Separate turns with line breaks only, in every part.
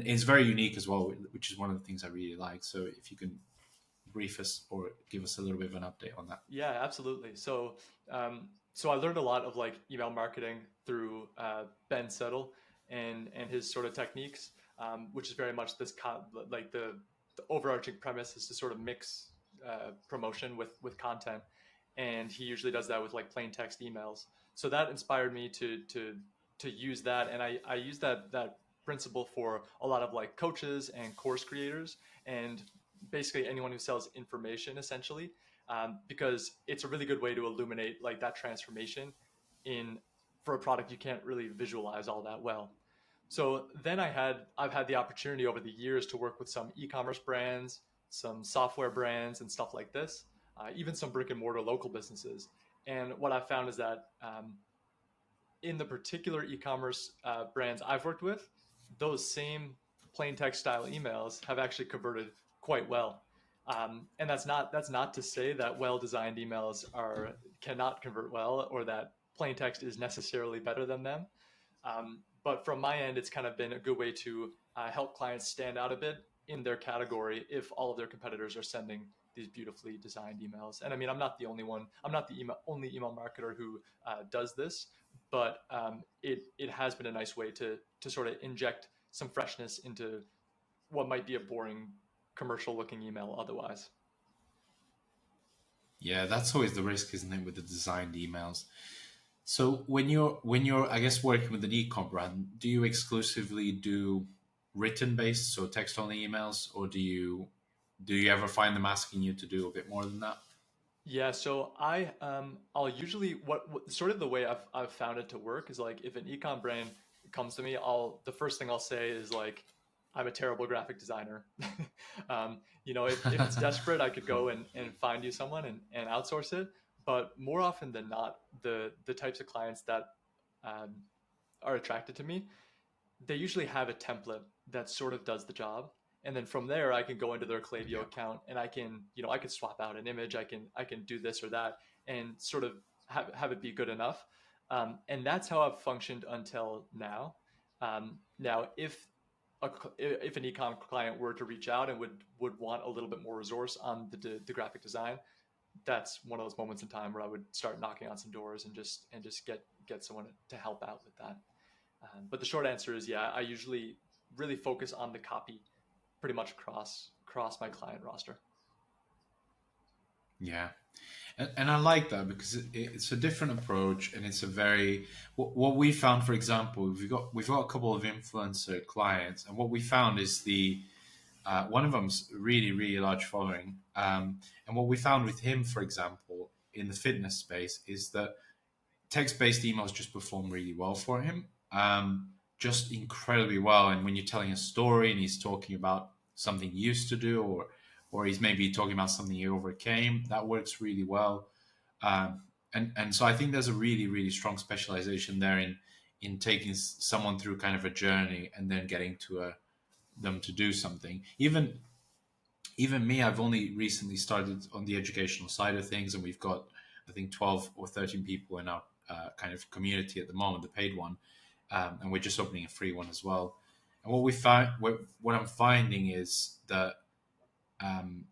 and it's very unique as well, which is one of the things I really like. So if you can brief us or give us a little bit of an update on that.
Yeah, absolutely. So I learned a lot of like email marketing through Ben Settle and his sort of techniques, which is very much like the overarching premise is to sort of mix promotion with content, and he usually does that with like plain text emails. So that inspired me to use that, and I use that principle for a lot of like coaches and course creators and basically anyone who sells information essentially, because it's a really good way to illuminate like that transformation in for a product you can't really visualize all that well. So then I've had the opportunity over the years to work with some e-commerce brands, some software brands, and stuff like this, even some brick and mortar local businesses. And what I found is that in the particular e-commerce brands I've worked with, those same plain text style emails have actually converted quite well. And that's not to say that well designed emails are cannot convert well or that plain text is necessarily better than them. But from my end, it's kind of been a good way to help clients stand out a bit in their category if all of their competitors are sending these beautifully designed emails. And I mean, I'm not the only one. I'm not the only email marketer who does this, but it has been a nice way to sort of inject some freshness into what might be a boring commercial looking email otherwise.
Yeah, that's always the risk, isn't it, with the designed emails? So when you're I guess working with an e-com brand, do you exclusively do written based, so text only emails, or do you ever find them asking you to do a bit more than that?
Yeah, so I'll usually what sort of the way I've found it to work is like if an ecom brand comes to me, I'll the first thing I'll say is like I'm a terrible graphic designer. If it's desperate, I could go and find you someone and outsource it. But more often than not, the types of clients that um, are attracted to me, they usually have a template that sort of does the job. And then from there, I can go into their Klaviyo
Yeah.
account and I can swap out an image. I can do this or that and sort of have it be good enough. And that's how I've functioned until now. Now, a, if an ecom client were to reach out and would want a little bit more resource on the graphic design, that's one of those moments in time where I would start knocking on some doors and just get someone to help out with that. But the short answer is yeah, I usually really focus on the copy pretty much across my client roster.
Yeah. And I like that because it's a different approach, and it's a very what we found. For example, we've got a couple of influencer clients, and what we found is the one of them's really large following, and what we found with him, for example, in the fitness space, is that text-based emails just perform really well for him, just incredibly well. And when you're telling a story and he's talking about something he used to do, or he's maybe talking about something he overcame, that works really well. And so I think there's a really strong specialization there in taking someone through kind of a journey and then getting to them to do something. Even me, I've only recently started on the educational side of things, and we've got I think 12 or 13 people in our kind of community at the moment, the paid one, and we're just opening a free one as well. And what I'm finding is that um,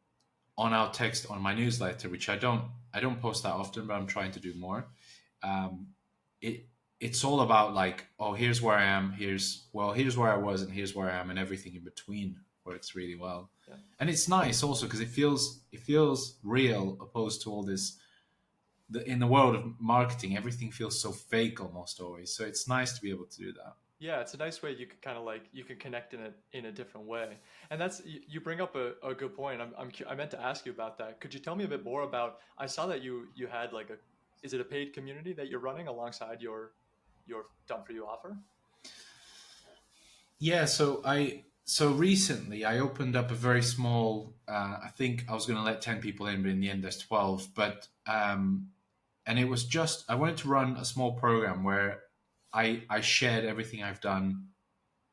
on our text on my newsletter, which I don't post that often, but I'm trying to do more. Um, it it's all about like, oh, here's where I am, here's where I was, and here's where I am, and everything in between works really well.
Yeah.
And it's nice also because it feels real, opposed to all this. In the world of marketing, everything feels so fake almost always. So it's nice to be able to do that.
Yeah, it's a nice way you can kind of like you can connect in a different way, and you bring up a good point. I meant to ask you about that. Could you tell me a bit more about? I saw that you had like a is it a paid community that you're running alongside your done for you offer?
Yeah, so recently I opened up a very small. I think I was going to let 10 people in, but in the end there's 12. But and it was just I wanted to run a small program where I shared everything I've done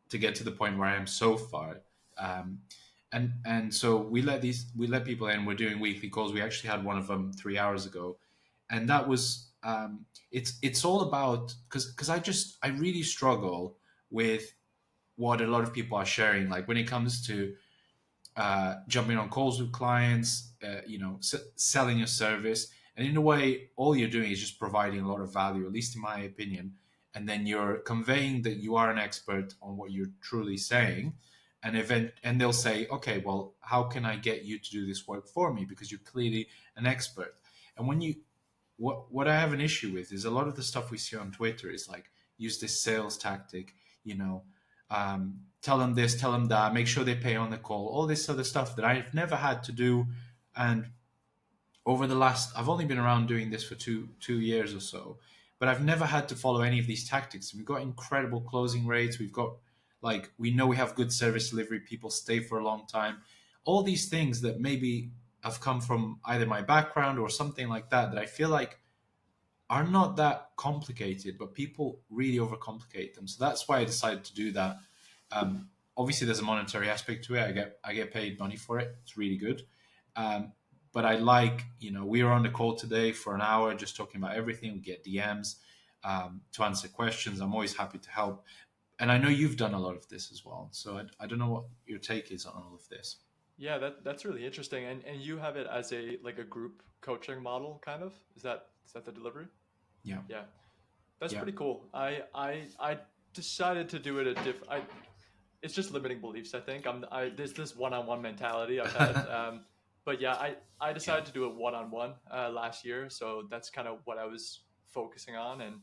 to get to the point where I am so far. Um, and so we let people in. We're doing weekly calls. We actually had one of them 3 hours ago, and that was it's all about because I really struggle with what a lot of people are sharing, like when it comes to jumping on calls with clients, selling your service. And in a way, all you're doing is just providing a lot of value, at least in my opinion. And then you're conveying that you are an expert on what you're truly saying. And they'll say, okay, well, how can I get you to do this work for me? Because you're clearly an expert. And what I have an issue with is a lot of the stuff we see on Twitter is like use this sales tactic, you know, tell them this, tell them that, make sure they pay on the call, all this other stuff that I've never had to do. And over the last, I've only been around doing this for two years or so, but I've never had to follow any of these tactics. We've got incredible closing rates. We've got like we know we have good service delivery. People stay for a long time. All these things that maybe have come from either my background or something like that that I feel like are not that complicated, but people really overcomplicate them. So that's why I decided to do that. Obviously, there's a monetary aspect to it. I get paid money for it. It's really good. Um, but I like, we were on the call today for an hour just talking about everything. We get DMs to answer questions. I'm always happy to help. And I know you've done a lot of this as well. So I don't know what your take is on all of this.
Yeah, that's really interesting. And you have it as a like a group coaching model, kind of. Is that the delivery?
Yeah.
Yeah, that's
Yeah.
pretty cool. I decided to do it a I it's just limiting beliefs. I think there's this one-on-one mentality I've had. But yeah, I
Yeah.
decided to do it one-on-one last year, so that's kind of what I was focusing on, and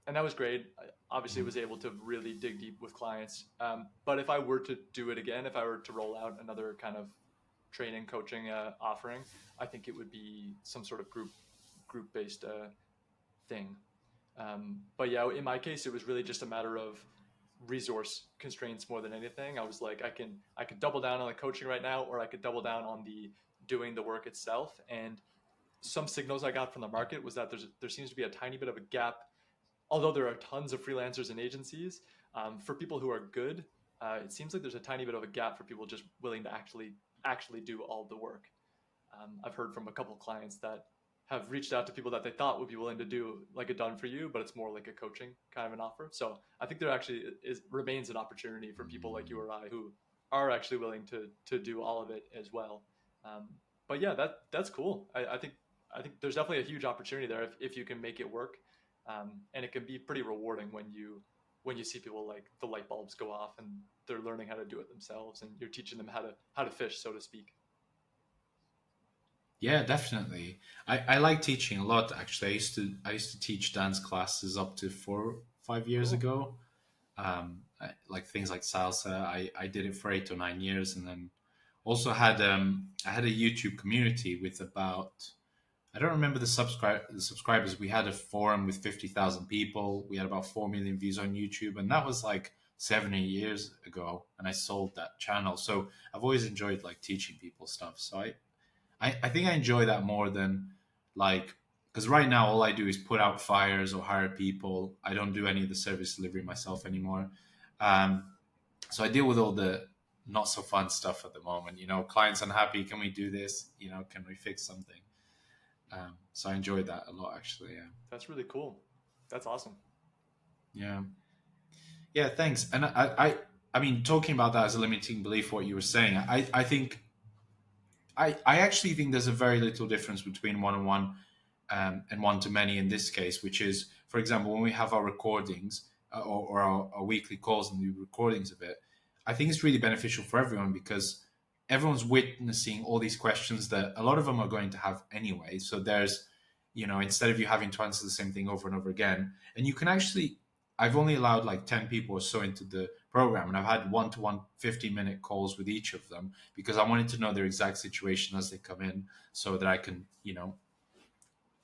that was great. I obviously
Mhm.
was able to really dig deep with clients. But if I were to do it again, if I were to roll out another kind of training coaching offering, I think it would be some sort of group based thing. But yeah, in my case, it was really just a matter of resource constraints more than anything. I was like, I could double down on the coaching right now, or I could double down on the doing the work itself. And some signals I got from the market was that there seems to be a tiny bit of a gap, although there are tons of freelancers and agencies. For people who are good, it seems like there's a tiny bit of a gap for people just willing to actually do all the work. I've heard from a couple of clients that have reached out to people that they thought would be willing to do like a done for you, but it's more like a coaching kind of an offer. So I think there actually remains an opportunity for people like you or I who are actually willing to do all of it as well. Um, but yeah, that's cool. I think there's definitely a huge opportunity there if you can make it work, and it can be pretty rewarding when you see people like the light bulbs go off and they're learning how to do it themselves, and you're teaching them how to fish, so to speak.
Yeah, definitely. I like teaching a lot actually. I used to teach dance classes up to 4 5 years
Cool.
ago. Like things like salsa. I did it for 8 or 9 years, and then also I had a YouTube community with about I don't remember the subscribers. We had a forum with 50,000 people. We had about 4 million views on YouTube, and that was like 7 8 years ago. And I sold that channel, so I've always enjoyed like teaching people stuff. So I think I enjoy that more than like because right now all I do is put out fires or hire people. I don't do any of the service delivery myself anymore. Um, so I deal with all the not so fun stuff at the moment. Clients unhappy. Can we do this? Can we fix something? So I enjoy that a lot actually. Yeah.
That's really cool. That's awesome.
Yeah. Yeah. Thanks. And I mean, talking about that as a limiting belief, what you were saying, I think I actually think there's a very little difference between one-on-one and one-to-many in this case, which is, for example, when we have our recordings or our weekly calls and the recordings of it, I think it's really beneficial for everyone because everyone's witnessing all these questions that a lot of them are going to have anyway. So instead of you having to answer the same thing over and over again, and you can actually, I've only allowed like 10 people or so into the program, and I've had one-to-one 15-minute calls with each of them because I wanted to know their exact situation as they come in so that I can,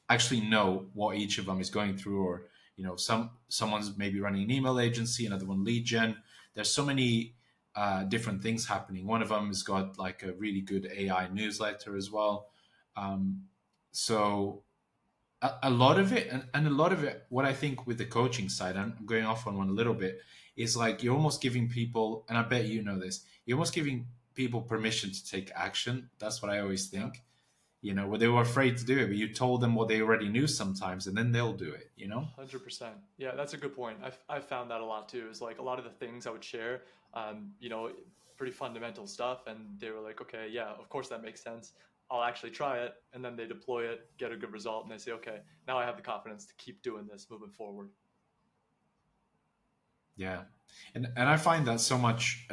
actually know what each of them is going through, or someone's maybe running an email agency, another one lead gen. There's so many different things happening. One of them has got like a really good AI newsletter as well. So a lot of it, and a lot of it, what I think with the coaching side, I'm going off on one a little bit, is like you're almost giving people, and I bet you know this, you're almost giving people permission to take action. That's what I always
Yeah.
think. where they were afraid to do it, but you told them what they already knew sometimes, and then they'll do it.
100%. Yeah, that's a good point. I've found that a lot too. Is like a lot of the things I would share, you know, pretty fundamental stuff, and they were like, okay, yeah, of course that makes sense. I'll actually try it, and then they deploy it, get a good result, and they say, okay, now I have the confidence to keep doing this moving forward.
Yeah, and I find that so much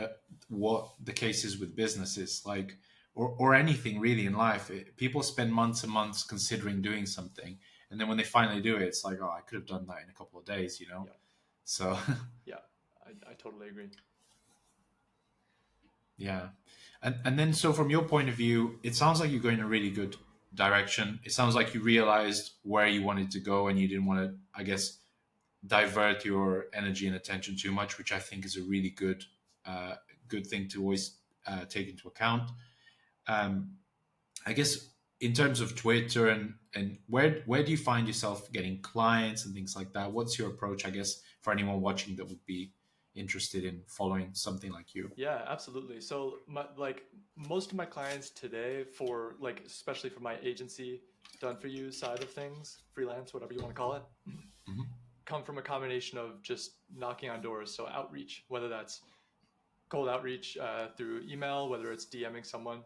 what the case is with businesses, like or anything really in life. People spend months and months considering doing something, and then when they finally do it, it's like, oh, I could have done that in a couple of days.
Yeah,
So
yeah, I totally agree.
yeah, and then so from your point of view, it sounds like you're going in a really good direction. It sounds like you realized where you wanted to go, and you didn't want to, I guess, divert your energy and attention too much, which I think is a really uh, good thing to always take into account. Um, I guess in terms of Twitter and where do you find yourself getting clients and things like that? What's your approach? I guess for anyone watching that would be interested in following something like you.
Yeah, absolutely. So like most of my clients today for like especially for my agency done for you side of things, freelance, whatever you want to call it,
Mhm.
come from a combination of just knocking on doors. So outreach, whether that's cold outreach through email, whether it's DMing someone.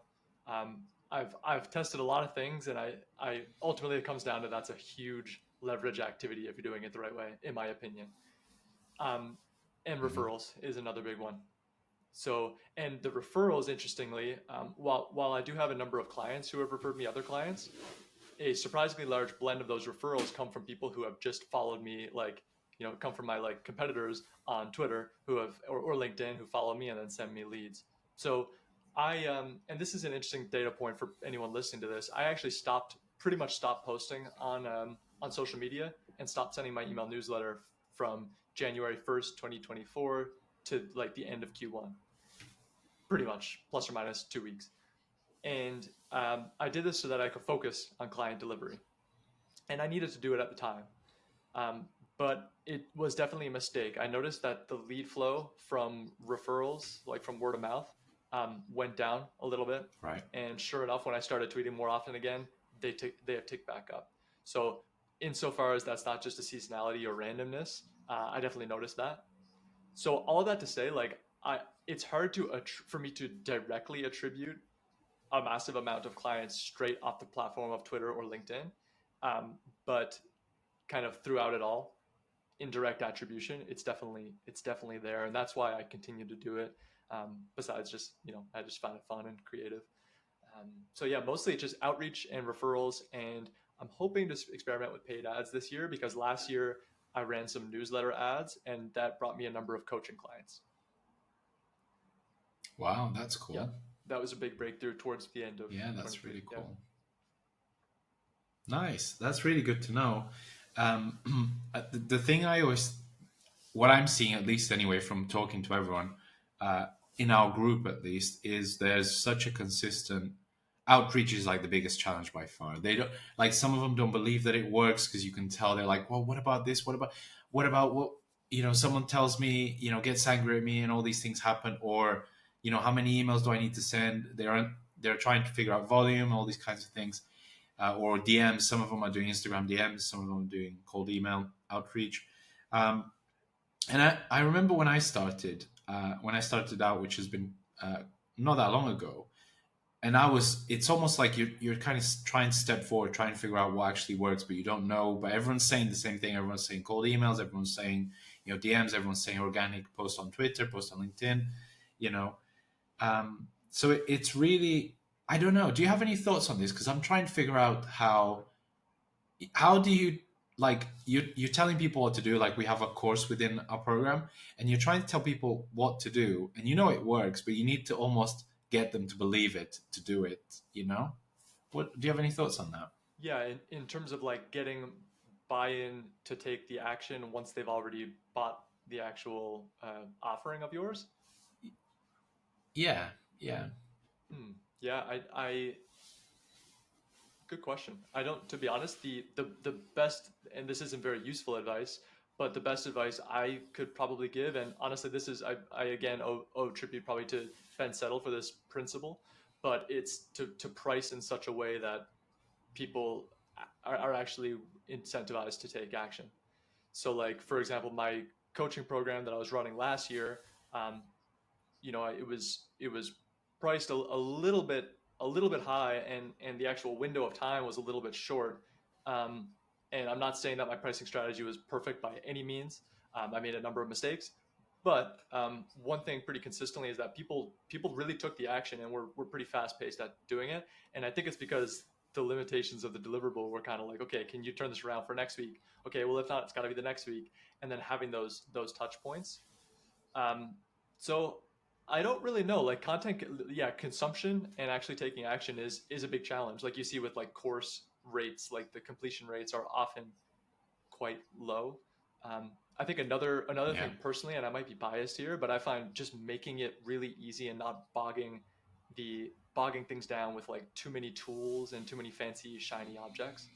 I've tested a lot of things, and I ultimately it comes down to that's a huge leverage activity if you're doing it the right way, in my opinion. Um, and
Mhm.
referrals is another big one. So, and the referrals, interestingly, while I do have a number of clients who have referred me other clients, a surprisingly large blend of those referrals come from people who have just followed me, like, you know, come from my like competitors on Twitter who have or LinkedIn who follow me and then send me leads. So and this is an interesting data point for anyone listening to this. I actually pretty much stopped posting on social media and stopped sending my email newsletter from January 1st, 2024 to like the end of Q1, pretty much plus or minus 2 weeks. And I did this so that I could focus on client delivery, and I needed to do it at the time. Um, but it was definitely a mistake. I noticed that the lead flow from referrals, like from word of mouth, went down a little bit.
Right.
And sure enough, when I started tweeting more often again, they have ticked back up. So insofar as that's not just a seasonality or randomness, I definitely noticed that. So all of that to say, like it's hard for me to directly attribute a massive amount of clients straight off the platform of Twitter or LinkedIn. But kind of throughout it all, indirect attribution, it's definitely there, and that's why I continue to do it. Besides just I just find it fun and creative. So yeah, mostly just outreach and referrals, and I'm hoping to experiment with paid ads this year because last year I ran some newsletter ads and that brought me a number of coaching clients.
Wow, that's
Yeah,
cool.
that was a big breakthrough towards the end of
Yeah, that's
23.
really
Yeah.
cool. Nice. That's really good to know. The thing what I'm seeing, at least anyway, from talking to everyone uh, in our group, at least, is there's such a consistent outreach is like the biggest challenge by far. They don't like some of them don't believe that it works because you can tell they're like, well, what about this? What about what? Someone tells me, gets angry at me, and all these things happen, or how many emails do I need to send? They're trying to figure out volume, all these kinds of things, or DMs. Some of them are doing Instagram DMs, some of them are doing cold email outreach. Um, and I remember when I started out, which has been not that long ago, and it's almost like you're kind of trying to step forward, trying to figure out what actually works, but you don't know. But everyone's saying the same thing. Everyone's saying cold emails. Everyone's saying DMs. Everyone's saying organic post on Twitter, post on LinkedIn. You know, so it's really, I don't know. Do you have any thoughts on this? Because I'm trying to figure out how do you, like, you're telling people what to do. Like, we have a course within our program, and you're trying to tell people what to do, and it works, but you need to almost get them to believe it to do it. What do you have any thoughts on that?
Yeah, in terms of like getting buy-in to take the action once they've already bought the actual offering of yours.
Yeah, yeah.
Hmm. Yeah, good question. I don't, to be honest, the best, and this isn't very useful advice, but the best advice I could probably give, and honestly, this is I again owe tribute probably to Ben Settle for this principle, but it's to price in such a way that people are actually incentivized to take action. So, like for example, my coaching program that I was running last year, um, it was priced a little bit high, and the actual window of time was a little bit short. Um, and I'm not saying that my pricing strategy was perfect by any means. I made a number of mistakes, but one thing pretty consistently is that people really took the action, and we're pretty fast paced at doing it. And I think it's because the limitations of the deliverable were kind of like, okay, can you turn this around for next week? Okay, well if not, it's got to be the next week, and then having those touch points. Um, so I don't really know. Like content, yeah, consumption and actually taking action is a big challenge. Like you see with like course rates, like the completion rates are often quite low. I think another
Yeah.
thing personally, and I might be biased here, but I find just making it really easy and not bogging things down with like too many tools and too many fancy shiny objects.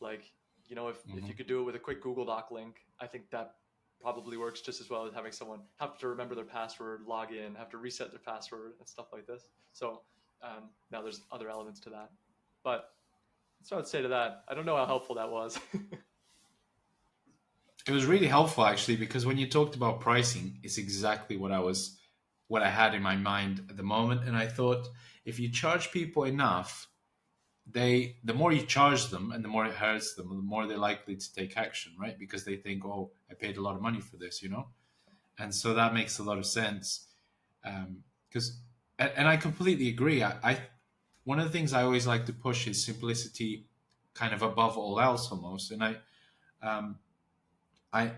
Like, if
Hmm.
you could do it with a quick Google Doc link, I think that probably works just as well as having someone have to remember their password, log in, have to reset their password, and stuff like this. So now there's other elements to that. But that's what I would say to that. I don't know how helpful that was.
It was really helpful actually because when you talked about pricing, it's exactly what I had in my mind at the moment, and I thought if you charge people enough, the more you charge them and the more it hurts them, the more they're likely to take action, right? Because they think, oh, I paid a lot of money for this, and so that makes a lot of sense. Because and I completely agree. I One of the things I always like to push is simplicity, kind of above all else, almost. And um, I,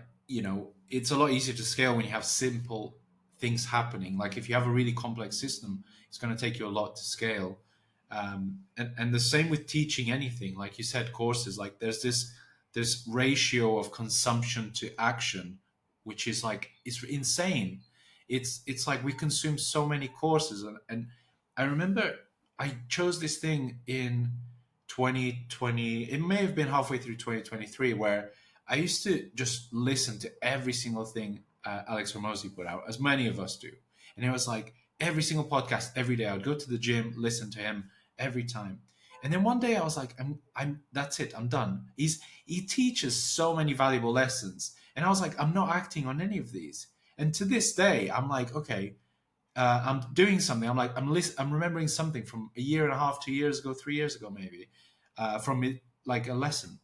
it's a lot easier to scale when you have simple things happening. Like if you have a really complex system, it's going to take you a lot to scale. And the same with teaching anything. Like you said, courses. Like there's this ratio of consumption to action, which is like it's insane. It's like we consume so many courses, and I remember I chose this thing in 2020. It may have been halfway through 2023 where I used to just listen to every single thing Alex Hormozy put out, as many of us do. And it was like every single podcast every day. I would go to the gym, listen to him every time. And then one day I was like, I'm that's it, I'm done. He teaches so many valuable lessons. And I was like, I'm not acting on any of these. And to this day, I'm like, okay, I'm doing something. I'm remembering something from a year and a half, 2 years ago, 3 years ago, maybe, from it, like a lesson.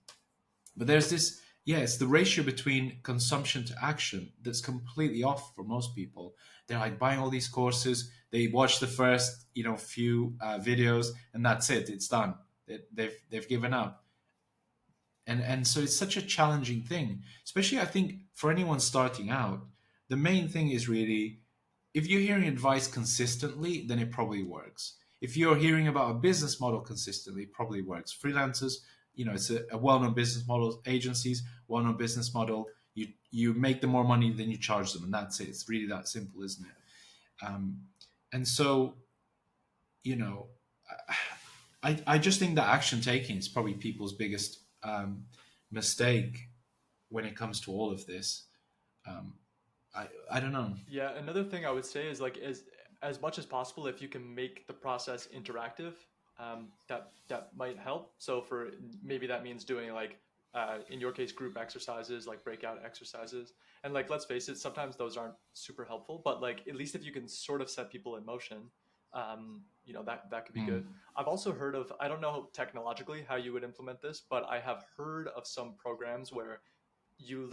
But there's this, yeah, it's the ratio between consumption to action that's completely off for most people. They're like buying all these courses, they watch the first, few videos, and that's it. It's done. They've given up, and so it's such a challenging thing, especially I think for anyone starting out. The main thing is really if you're hearing advice consistently, then it probably works. If you're hearing about a business model consistently, it probably works. Freelancers, it's a well-known business model. Agencies, well-known business model. You make them more money than you charge them, and that's it. It's really that simple, isn't it? And so, you know, I just think that action taking is probably people's biggest mistake when it comes to all of this. Um, I don't know.
Yeah, another thing I would say is like as much as possible, if you can make the process interactive, that might help. So for maybe that means doing like in your case group exercises, like breakout exercises, and like let's face it, sometimes those aren't super helpful, but like at least if you can sort of set people in motion, that could be
Hmm.
good. I've also heard of, I don't know technologically how you would implement this, but I have heard of some programs where you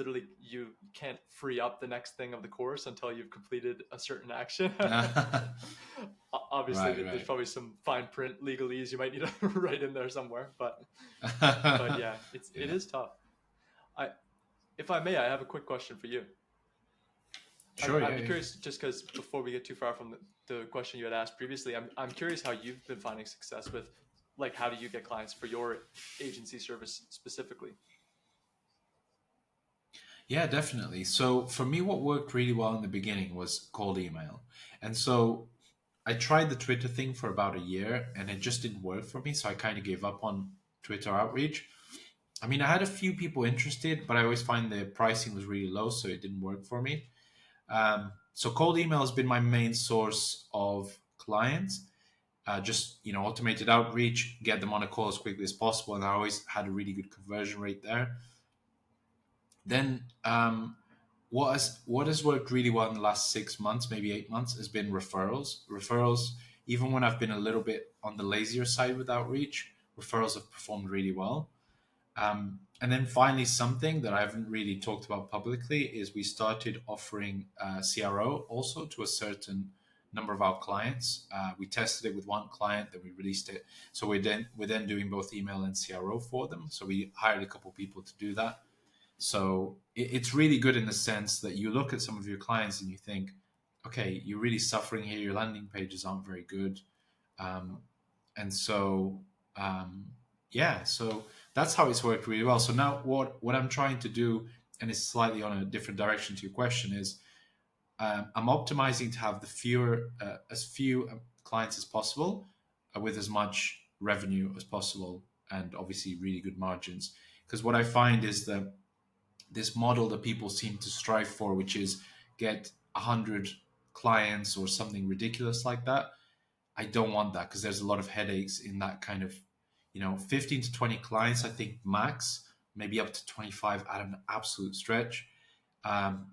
can't free up the next thing of the course until you've completed a certain action. Obviously,
Right,
there's
right.
probably some fine print legalese you might need to write in there somewhere, but yeah, it
Yeah.
is tough. I If I may, I have a quick question for you.
Sure.
I'd
Yeah.
be
Yeah.
curious, just because before we get too far from the question you had asked previously, I'm curious how you've been finding success with, like, how do you get clients for your agency service specifically?
Yeah, definitely. So for me, what worked really well in the beginning was cold email, and so I tried the Twitter thing for about a year, and it just didn't work for me. So I kind of gave up on Twitter outreach. I mean, I had a few people interested, but I always find the pricing was really low, so it didn't work for me. So cold email has been my main source of clients. just automated outreach, get them on a call as quickly as possible, and I always had a really good conversion rate there. Then what has worked really well in the last 6 months, maybe 8 months, has been referrals. Referrals, even when I've been a little bit on the lazier side with outreach, referrals have performed really well. And then finally, something that I haven't really talked about publicly is we started offering CRO also to a certain number of our clients. We tested it with one client, then we released it. So we're then doing both email and CRO for them. So we hired a couple people to do that. So it's really good in the sense that you look at some of your clients and you think, okay, you're really suffering here. Your landing pages aren't very good. Um, and so, um, yeah, so that's how it's worked really well. So now what I'm trying to do, and it's slightly on a different direction to your question, is I'm optimizing to have as few clients as possible with as much revenue as possible, and obviously really good margins. Because what I find is that this model that people seem to strive for, which is get 100 clients or something ridiculous like that. I don't want that because there's a lot of headaches in that kind of, 15 to 20 clients, I think max, maybe up to 25 at an absolute stretch, um,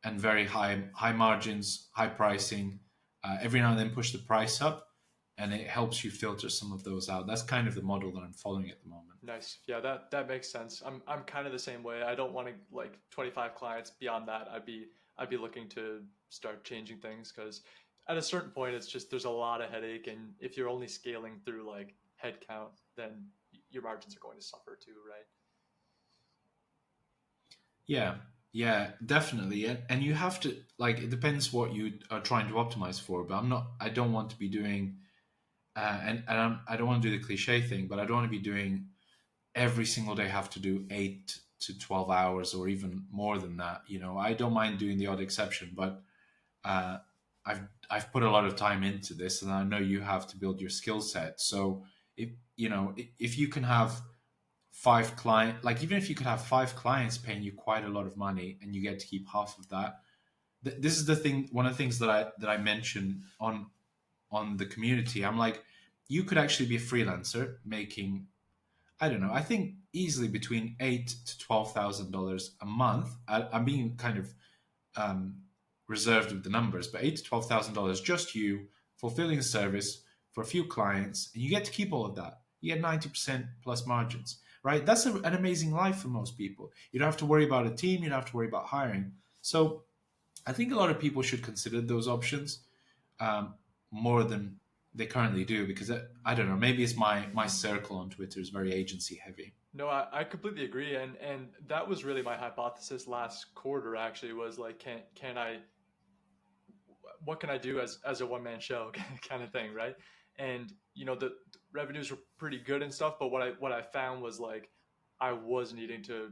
and very high margins, high pricing. Every now and then push the price up, and it helps you filter some of those out. That's kind of the model that I'm following at the moment.
Nice. Yeah, that makes sense. I'm kind of the same way. I don't want to like 25 clients. Beyond that, I'd be looking to start changing things because at a certain point, it's just there's a lot of headache, and if you're only scaling through like headcount, then your margins are going to suffer too, right?
Yeah, yeah, definitely. And you have to, like, it depends what you are trying to optimize for, but I don't want to be doing, I don't want to do the cliche thing, but I don't want to be doing every single day have to do 8 to 12 hours or even more than that. I don't mind doing the odd exception, but uh, I've I've put a lot of time into this, and I know you have to build your skill set. So if if you can have like even if you could have 5 clients paying you quite a lot of money, and you get to keep half of that. This is the thing. One of the things that I mentioned on the community. I'm like, you could actually be a freelancer making, I don't know. I think easily between $8,000 to $12,000 a month. I'm being kind of um, reserved with the numbers, but $8,000 to $12,000, just you fulfilling a service for a few clients, and you get to keep all of that. You get 90% plus margins, right? That's an amazing life for most people. You don't have to worry about a team. You don't have to worry about hiring. So I think a lot of people should consider those options um, more than they currently do, because I don't know, maybe it's my circle on Twitter is very agency heavy.
No, I completely agree, and that was really my hypothesis last quarter. Actually, was like, can I what can I do as a one man show kind of thing, right? And the revenues were pretty good and stuff, but what I found was like I was needing to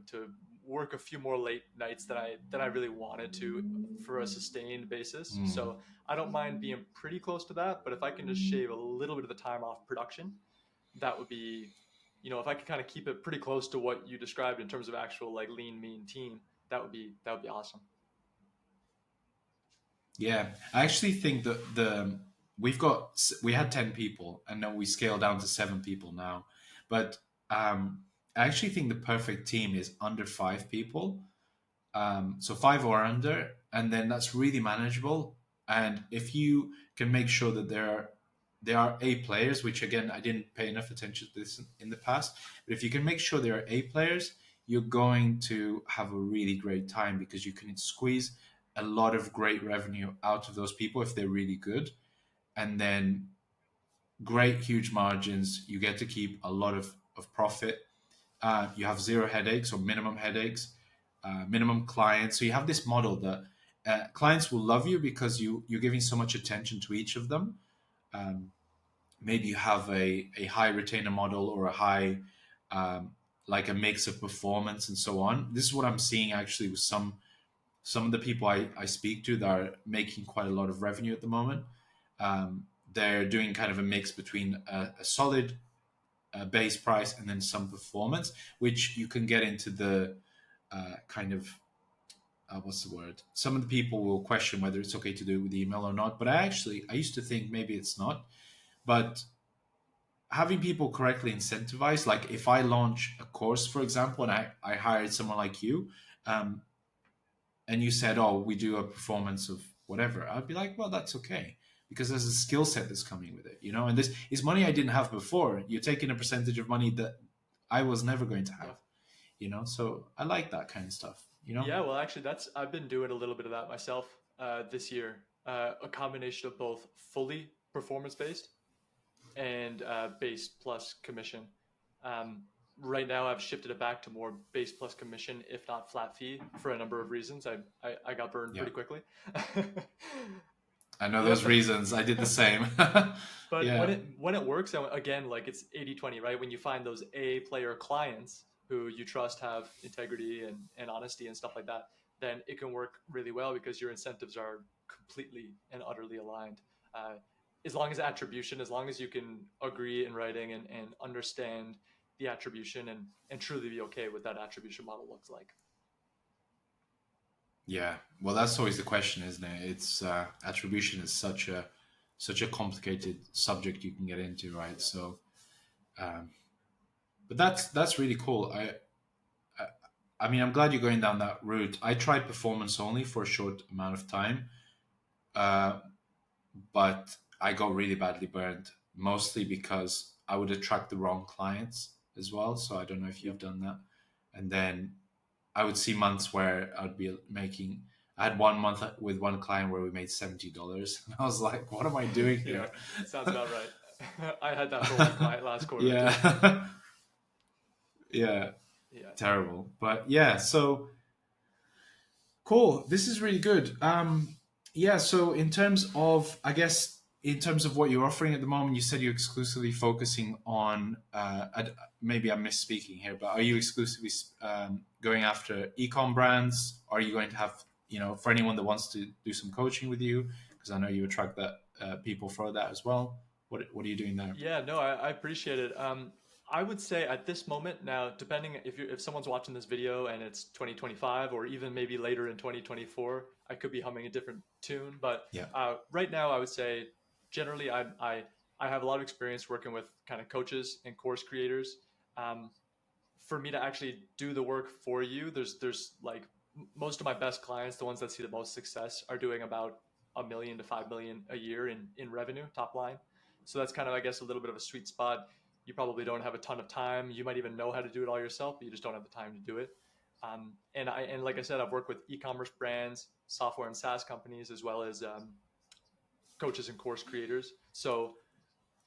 work a few more late nights than I really wanted to for a sustained basis.
Mm.
So I don't mind being pretty close to that, but if I can just shave a little bit of the time off production, that would be, if I could kind of keep it pretty close to what you described in terms of actual like lean mean team, that would be awesome.
Yeah, I actually think that we had 10 people, and then we scaled down to 7 people now. But I actually think the perfect team is under 5 people. So 5 or under, and then that's really manageable. And if you can make sure that there are A players, which again I didn't pay enough attention to this in the past, but if you can make sure there are A players, you're going to have a really great time because you can squeeze a lot of great revenue out of those people if they're really good, and then great huge margins. You get to keep a lot of profit. You have zero headaches or minimum headaches, minimum clients. So you have this model that clients will love you because you're giving so much attention to each of them. Um, Maybe you have a high retainer model or a high, um, like a mix of performance and so on. This is what I'm seeing actually with some of the people I speak to that are making quite a lot of revenue at the moment. They're doing kind of a mix between a solid base price and then some performance, which you can get into the kind of what's the word? Some of the people will question whether it's okay to do it with email or not. But I used to think maybe it's not. but having people correctly incentivized, like if I launch a course, for example, and I hired someone like you, um, and you said, oh, we do a performance of whatever, I'd be like, well, that's okay. Because there's a skill set that's coming with it, and this is money I didn't have before. You're taking a percentage of money that I was never going to
Yeah.
have, So I like that kind of stuff.
Yeah, well, actually, that's I've been doing a little bit of that myself this year. A combination of both fully performance based and base plus commission. Um, right now, I've shifted it back to more base plus commission, if not flat fee, for a number of reasons. I got burned
Yeah,
pretty quickly.
I know
Yeah,
those reasons. I did the same.
but
Yeah,
when it works, and again, like it's 80/20, right? When you find those A player clients who you trust have integrity and honesty and stuff like that, then it can work really well because your incentives are completely and utterly aligned. Uh, as long as attribution, as long as you can agree in writing and understand the attribution and truly be okay with that attribution model looks like.
yeah. Well, that's always the question, isn't it? It's attribution is such a complicated subject you can get into, right?
Yeah.
So, um, but that's really cool. I I mean, I'm glad you're going down that route. I tried performance only for a short amount of time, uh, but I got really badly burned, mostly because I would attract the wrong clients as well. So I don't know if
Yep.
you've done that. And then I would see months where I'd be making. I had one month with one client where we made $70, and I was like, "What am I doing
Yeah.
here?"
Sounds about right. I had that for one client last quarter too.
Yeah, yeah,
Yeah.
terrible. But yeah, so cool. This is really good. Yeah. So in terms of, I guess, in terms of what you're offering at the moment, you said you're exclusively focusing on. Maybe I'm misspeaking here, but are you exclusively going after ecom brands? Are you going to have, for anyone that wants to do some coaching with you? Because I know you attract that people for that as well. What are you doing there?
Yeah, no, I appreciate it. I would say at this moment now, depending if someone's watching this video and it's 2025 or even maybe later in 2024, I could be humming a different tune. But
Yeah.
right now, I would say generally I have a lot of experience working with kind of coaches and course creators. Um, for me to actually do the work for you, there's like most of my best clients, the ones that see the most success, are doing about 1 million to 5 million a year in revenue top line. So that's kind of, I guess, a little bit of a sweet spot. You probably don't have a ton of time. You might even know how to do it all yourself, but you just don't have the time to do it. And like I said, I've worked with e-commerce brands, software and SaaS companies, as well as coaches and course creators. So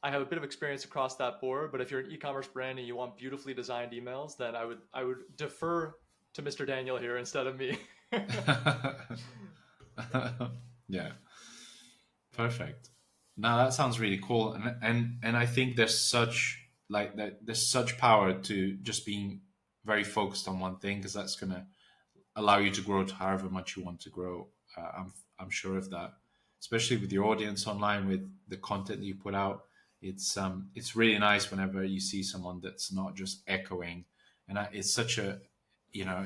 I have a bit of experience across that board, but if you're an e-commerce brand and you want beautifully designed emails, then I would defer to Mr. Daniel here instead of me.
Yeah. Perfect. Now that sounds really cool, and I think there's such like that there's such power to just being very focused on one thing because that's gonna allow you to grow to however much you want to grow. I'm sure of that, especially with your audience online, with the content that you put out. It's really nice whenever you see someone that's not just echoing, and it's such a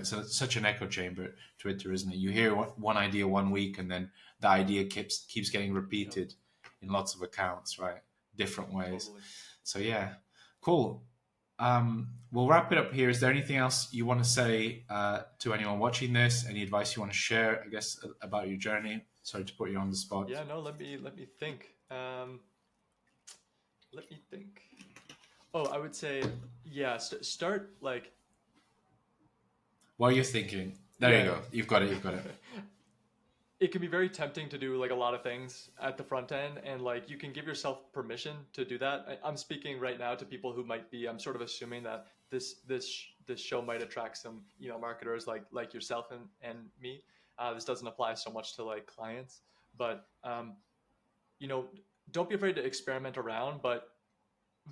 such an echo chamber, Twitter, isn't it? You hear one idea one week, and then the idea keeps getting
Yep,
repeated in lots of accounts, right? Different ways.
totally.
So yeah, cool. We'll wrap it up here. Is there anything else you want to say to anyone watching this? Any advice you want to share? I guess about your journey. Sorry to put you on the spot.
Yeah, no, let me think. Let me think. Oh, I would say, yeah, start like,
While you're thinking, there you
yeah.
go. You've got it. You've got it.
It can be very tempting to do like a lot of things at the front end, and like you can give yourself permission to do that. I'm speaking right now to people who might be, I'm sort of assuming that this show might attract some marketers like yourself and me. This doesn't apply so much to like clients, but you know don't be afraid to experiment around, but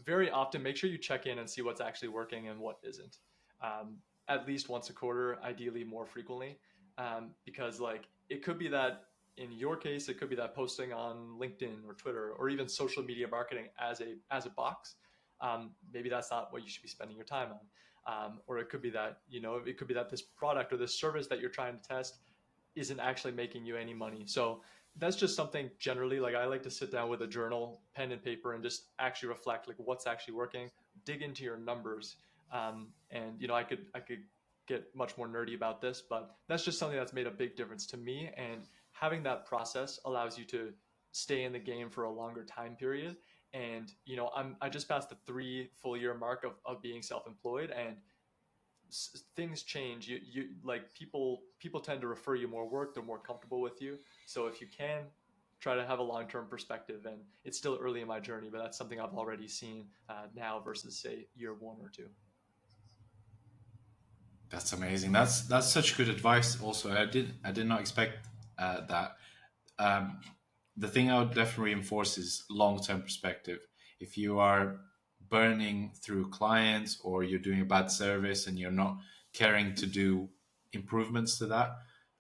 very often make sure you check in and see what's actually working and what isn't. um, at least once a quarter, ideally more frequently, because like it could be that in your case it could be that posting on LinkedIn or Twitter or even social media marketing as a box, maybe that's not what you should be spending your time on. Or it could be that this product or this service that you're trying to test isn't actually making you any money. So that's just something generally, like I like to sit down with a journal, pen and paper, and just actually reflect like what's actually working, dig into your numbers. And I could get much more nerdy about this, but that's just something that's made a big difference to me. And having that process allows you to stay in the game for a longer time period. And I just passed the 3 full year mark of being self-employed, and things change. You like people tend to refer you more work. They're more comfortable with you. So if you can try to have a long-term perspective, and it's still early in my journey, but that's something I've already seen now versus say year 1 or 2.
That's amazing. That's such good advice. Also, I did not expect that. Um, the thing I would definitely reinforce is long term perspective. If you are burning through clients or you're doing a bad service and you're not caring to do improvements to that,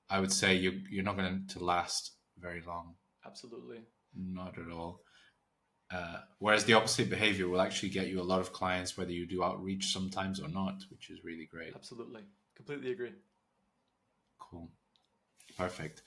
I would say you're not going to last very long.
Absolutely.
Not at all. Whereas the opposite behavior will actually get you a lot of clients, whether you do outreach sometimes or not, which is really great.
Absolutely. Completely agree.
Cool. Perfect.